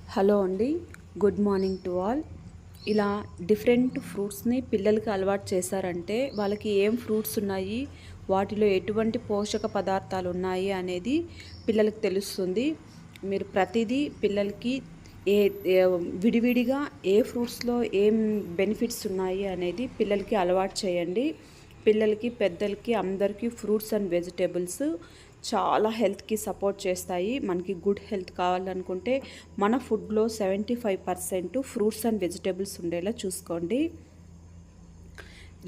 Hello అండి. Good morning to all. ఇలా different ఫ్రూట్స్‌ని పిల్లలకి అలవాటు చేశారంటే, వాళ్ళకి ఏం ఫ్రూట్స్ ఉన్నాయి, వాటిలో ఎటువంటి పోషక పదార్థాలు ఉన్నాయి అనేది పిల్లలకి తెలుస్తుంది. మీరు ప్రతిదీ పిల్లలకి ఏ ఏ విడివిడిగా ఏ ఫ్రూట్స్‌లో ఏం బెనిఫిట్స్ ఉన్నాయి అనేది పిల్లలకి అలవాటు చేయండి. పిల్లలకి, పెద్దలకి అందరికీ ఫ్రూట్స్ అండ్ వెజిటబుల్స్ చాలా హెల్త్‌కి సపోర్ట్ చేస్తాయి. మనకి గుడ్ హెల్త్ కావాలనుకుంటే మన ఫుడ్‌లో 75% ఫ్రూట్స్ అండ్ వెజిటబుల్స్ ఉండేలా చూసుకోండి.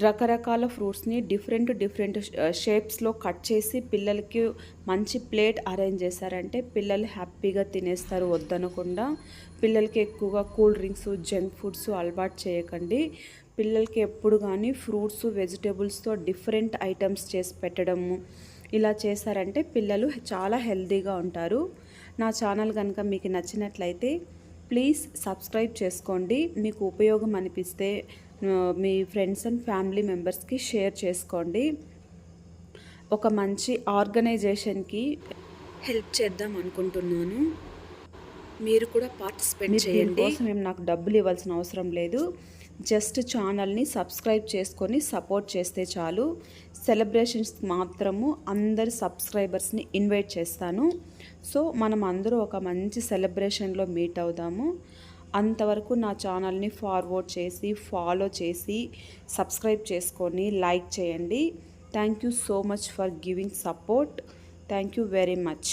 రకరకాల ఫ్రూట్స్‌ని డిఫరెంట్ షేప్స్‌లో కట్ చేసి పిల్లలకి మంచి ప్లేట్ అరేంజ్ చేశారంటే పిల్లలు హ్యాపీగా తినేస్తారు వద్దనకుండా. పిల్లలకి ఎక్కువగా కూల్ డ్రింక్స్, జంక్ ఫుడ్స్ అలవాటు చేయకండి. పిల్లలకి ఎప్పుడు కానీ ఫ్రూట్స్, వెజిటబుల్స్‌తో డిఫరెంట్ ఐటమ్స్ చేసి పెట్టడము ఇలా చేశారంటే పిల్లలు చాలా హెల్తీగా ఉంటారు. నా ఛానల్ కనుక మీకు నచ్చినట్లయితే ప్లీజ్ సబ్స్క్రైబ్ చేసుకోండి. మీకు ఉపయోగం అనిపిస్తే మీ ఫ్రెండ్స్ అండ్ ఫ్యామిలీ మెంబర్స్కి షేర్ చేసుకోండి. ఒక మంచి ఆర్గనైజేషన్కి హెల్ప్ చేద్దాం అనుకుంటున్నాను. మీరు కూడా పార్టిసిపేట్ చేయండి. దీనికోసం ఏం నాకు డబ్బులు ఇవ్వాల్సిన అవసరం లేదు. జస్ట్ ఛానల్ని సబ్స్క్రైబ్ చేసుకొని సపోర్ట్ చేస్తే చాలు. సెలబ్రేషన్స్ మాత్రము అందరి సబ్స్క్రైబర్స్ని ఇన్వైట్ చేస్తాను. సో మనం అందరూ ఒక మంచి సెలబ్రేషన్లో మీట్ అవుదాము. అంతవరకు నా ఛానల్ని ఫార్వర్డ్ చేసి, ఫాలో చేసి, సబ్స్క్రైబ్ చేసుకొని లైక్ చేయండి. Thank you so much for giving support. Thank you very much.